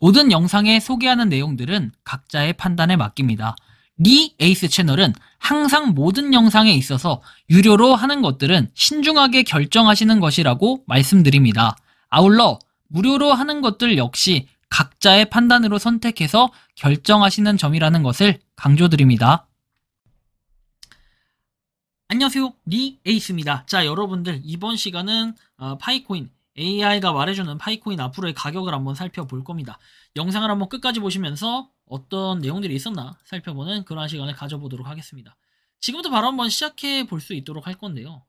모든 영상에 소개하는 내용들은 각자의 판단에 맡깁니다. 리 에이스 채널은 항상 모든 영상에 있어서 유료로 하는 것들은 신중하게 결정하시는 것이라고 말씀드립니다. 아울러 무료로 하는 것들 역시 각자의 판단으로 선택해서 결정하시는 점이라는 것을 강조드립니다. 안녕하세요, 리 에이스입니다. 자, 여러분들 이번 시간은 파이코인 AI가 말해주는 파이코인 앞으로의 가격을 한번 살펴볼 겁니다. 영상을 한번 끝까지 보시면서 어떤 내용들이 있었나 살펴보는 그러한 시간을 가져보도록 하겠습니다. 지금부터 바로 한번 시작해 볼 수 있도록 할 건데요.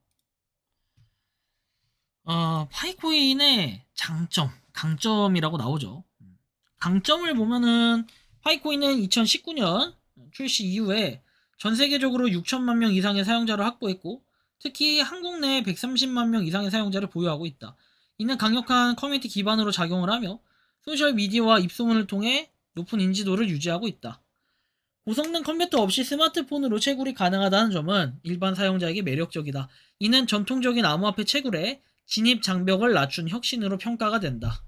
파이코인의 장점, 강점이라고 나오죠. 강점을 보면은 파이코인은 2019년 출시 이후에 전 세계적으로 6천만 명 이상의 사용자를 확보했고, 특히 한국 내에 130만 명 이상의 사용자를 보유하고 있다. 이는 강력한 커뮤니티 기반으로 작용을 하며 소셜미디어와 입소문을 통해 높은 인지도를 유지하고 있다. 고성능 컴퓨터 없이 스마트폰으로 채굴이 가능하다는 점은 일반 사용자에게 매력적이다. 이는 전통적인 암호화폐 채굴의 진입 장벽을 낮춘 혁신으로 평가가 된다.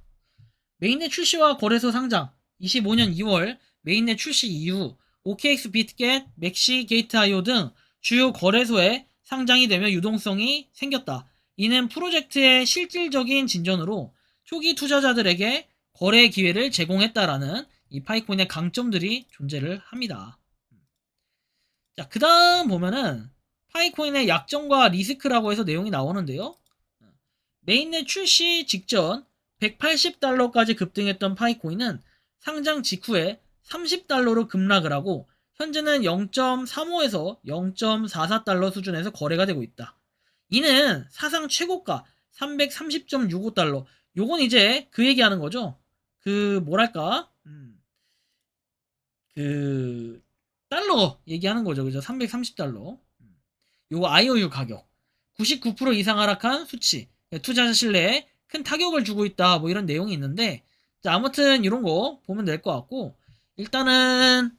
메인넷 출시와 거래소 상장. 25년 2월 메인넷 출시 이후 OKX 비트겟, 맥시, 게이트.io 등 주요 거래소에 상장이 되며 유동성이 생겼다. 이는 프로젝트의 실질적인 진전으로 초기 투자자들에게 거래 기회를 제공했다라는 이 파이코인의 강점들이 존재를 합니다. 자, 그 다음 보면은 파이코인의 약점과 리스크라고 해서 내용이 나오는데요. 메인넷 출시 직전 180달러까지 급등했던 파이코인은 상장 직후에 30달러로 급락을 하고 현재는 0.35에서 0.44달러 수준에서 거래가 되고 있다. 이는 사상 최고가 330.65달러. 요건 이제 그 얘기하는 거죠. 뭐랄까, 달러 얘기하는 거죠. 그죠? 330달러. 요거 IOU 가격. 99% 이상 하락한 수치. 투자자 신뢰에 큰 타격을 주고 있다. 뭐 이런 내용이 있는데, 자, 아무튼 이런 거 보면 될 것 같고, 일단은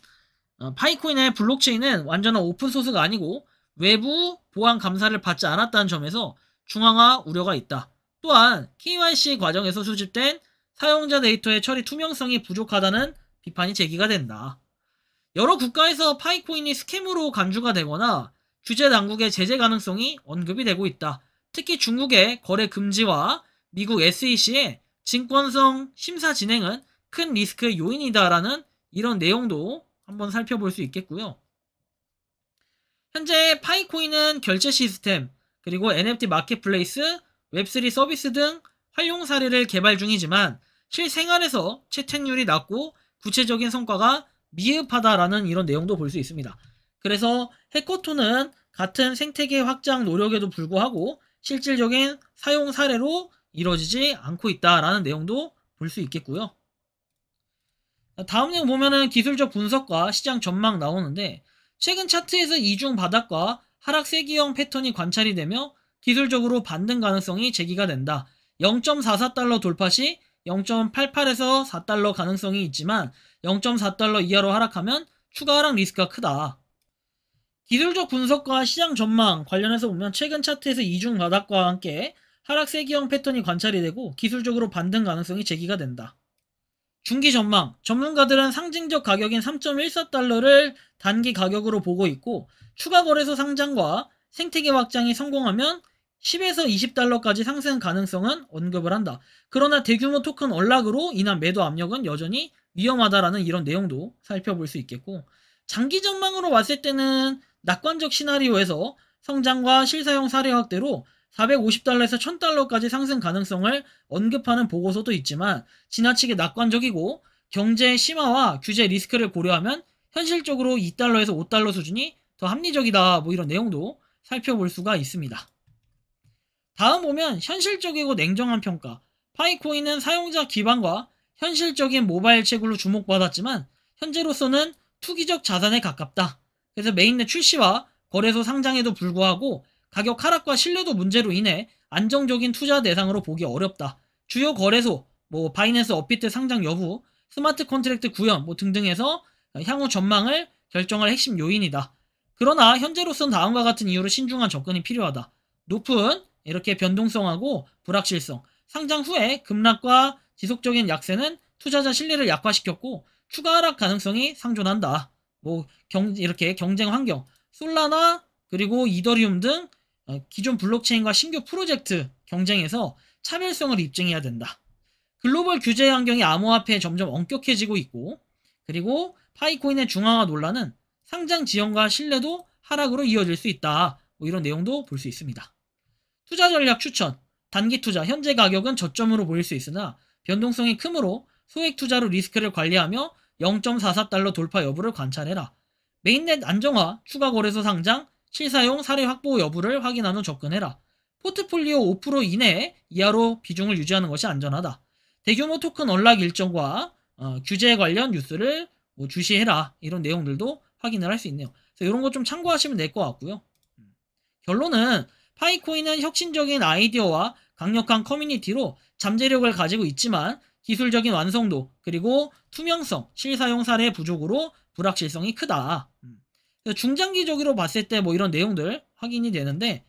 파이코인의 블록체인은 완전한 오픈소스가 아니고 외부 보안 감사를 받지 않았다는 점에서 중앙화 우려가 있다. 또한 KYC 과정에서 수집된 사용자 데이터의 처리 투명성이 부족하다는 비판이 제기가 된다. 여러 국가에서 파이코인이 스캠으로 간주가 되거나 규제 당국의 제재 가능성이 언급이 되고 있다. 특히 중국의 거래 금지와 미국 SEC의 증권성 심사 진행은 큰 리스크의 요인이다라는 이런 내용도 한번 살펴볼 수 있겠고요. 현재 파이코인은 결제 시스템, 그리고 NFT 마켓플레이스, 웹3 서비스 등 활용 사례를 개발 중이지만 실생활에서 채택률이 낮고 구체적인 성과가 미흡하다라는 이런 내용도 볼 수 있습니다. 그래서 해커톤은 같은 생태계 확장 노력에도 불구하고 실질적인 사용 사례로 이루어지지 않고 있다라는 내용도 볼 수 있겠고요. 다음 내용 보면은 기술적 분석과 시장 전망 나오는데, 최근 차트에서 이중 바닥과 하락 세기형 패턴이 관찰이 되며 기술적으로 반등 가능성이 제기가 된다. 0.44달러 돌파 시 0.88에서 4달러 가능성이 있지만 0.4달러 이하로 하락하면 추가 하락 리스크가 크다. 기술적 분석과 시장 전망 관련해서 보면 최근 차트에서 이중 바닥과 함께 하락 세기형 패턴이 관찰이 되고 기술적으로 반등 가능성이 제기가 된다. 중기 전망. 전문가들은 상징적 가격인 3.14달러를 단기 가격으로 보고 있고 추가 거래소 상장과 생태계 확장이 성공하면 10에서 20달러까지 상승 가능성은 언급을 한다. 그러나 대규모 토큰 언락으로 인한 매도 압력은 여전히 위험하다라는 이런 내용도 살펴볼 수 있겠고, 장기 전망으로 봤을 때는 낙관적 시나리오에서 성장과 실사용 사례 확대로 450달러에서 1000달러까지 상승 가능성을 언급하는 보고서도 있지만 지나치게 낙관적이고 경제 심화와 규제 리스크를 고려하면 현실적으로 2달러에서 5달러 수준이 더 합리적이다. 뭐 이런 내용도 살펴볼 수가 있습니다. 다음 보면 현실적이고 냉정한 평가. 파이코인은 사용자 기반과 현실적인 모바일 채굴로 주목받았지만 현재로서는 투기적 자산에 가깝다. 그래서 메인넷 출시와 거래소 상장에도 불구하고 가격 하락과 신뢰도 문제로 인해 안정적인 투자 대상으로 보기 어렵다. 주요 거래소, 바이낸스 업비트 상장 여부, 스마트 컨트랙트 구현 등등에서 향후 전망을 결정할 핵심 요인이다. 그러나 현재로서는 다음과 같은 이유로 신중한 접근이 필요하다. 높은 이렇게 변동성하고 불확실성, 상장 후에 급락과 지속적인 약세는 투자자 신뢰를 약화시켰고 추가 하락 가능성이 상존한다. 이렇게 경쟁 환경, 솔라나 그리고 이더리움 등 기존 블록체인과 신규 프로젝트 경쟁에서 차별성을 입증해야 된다. 글로벌 규제 환경이 암호화폐에 점점 엄격해지고 있고, 그리고 파이코인의 중앙화 논란은 상장 지연과 신뢰도 하락으로 이어질 수 있다. 이런 내용도 볼 수 있습니다. 투자 전략 추천. 단기 투자, 현재 가격은 저점으로 보일 수 있으나 변동성이 크므로 소액 투자로 리스크를 관리하며 0.44달러 돌파 여부를 관찰해라. 메인넷 안정화, 추가 거래소 상장, 실사용 사례 확보 여부를 확인한 후 접근해라. 포트폴리오 5% 이하로 비중을 유지하는 것이 안전하다. 대규모 토큰 언락 일정과 규제 관련 뉴스를 주시해라. 이런 내용들도 확인을 할 수 있네요. 그래서 이런 거 좀 참고하시면 될 것 같고요. 결론은 파이코인은 혁신적인 아이디어와 강력한 커뮤니티로 잠재력을 가지고 있지만 기술적인 완성도 그리고 투명성, 실사용 사례 부족으로 불확실성이 크다. 중장기적으로 봤을 때 이런 내용들 확인이 되는데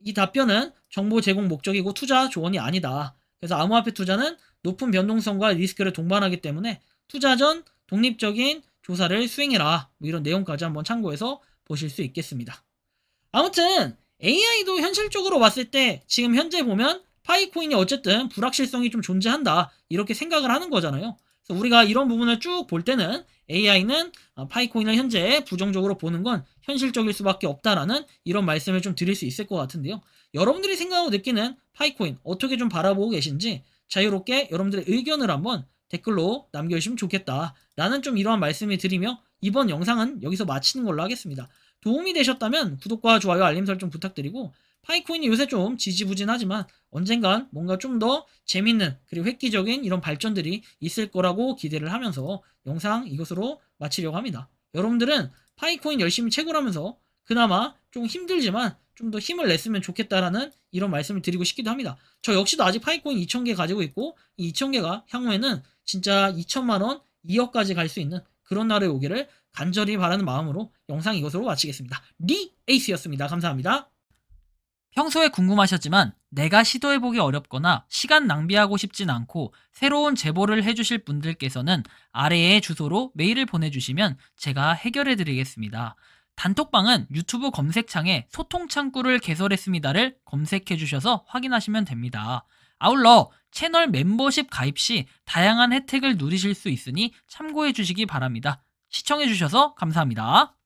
이 답변은 정보 제공 목적이고 투자 조언이 아니다. 그래서 암호화폐 투자는 높은 변동성과 리스크를 동반하기 때문에 투자 전 독립적인 조사를 수행해라. 이런 내용까지 한번 참고해서 보실 수 있겠습니다. 아무튼 AI도 현실적으로 봤을 때 지금 현재 보면 파이코인이 어쨌든 불확실성이 좀 존재한다. 이렇게 생각을 하는 거잖아요. 그래서 우리가 이런 부분을 쭉 볼 때는 AI는 파이코인을 현재 부정적으로 보는 건 현실적일 수밖에 없다라는 이런 말씀을 좀 드릴 수 있을 것 같은데요. 여러분들이 생각하고 느끼는 파이코인 어떻게 좀 바라보고 계신지 자유롭게 여러분들의 의견을 한번 댓글로 남겨주시면 좋겠다 라는 좀 이러한 말씀을 드리며 이번 영상은 여기서 마치는 걸로 하겠습니다. 도움이 되셨다면 구독과 좋아요 알림 설정 부탁드리고 파이코인이 요새 좀 지지부진하지만 언젠간 뭔가 좀 더 재밌는 그리고 획기적인 이런 발전들이 있을 거라고 기대를 하면서 영상 이것으로 마치려고 합니다. 여러분들은 파이코인 열심히 채굴하면서 그나마 좀 힘들지만 좀 더 힘을 냈으면 좋겠다라는 이런 말씀을 드리고 싶기도 합니다. 저 역시도 아직 파이코인 2,000개 가지고 있고 이 2,000개가 향후에는 진짜 2천만원, 2억까지 갈 수 있는 그런 날이 오기를 간절히 바라는 마음으로 영상 이것으로 마치겠습니다. 에이스였습니다. 감사합니다. 평소에 궁금하셨지만 내가 시도해보기 어렵거나 시간 낭비하고 싶진 않고 새로운 제보를 해주실 분들께서는 아래의 주소로 메일을 보내주시면 제가 해결해드리겠습니다. 단톡방은 유튜브 검색창에 소통창구를 개설했습니다를 검색해주셔서 확인하시면 됩니다. 아울러 채널 멤버십 가입 시 다양한 혜택을 누리실 수 있으니 참고해주시기 바랍니다. 시청해주셔서 감사합니다.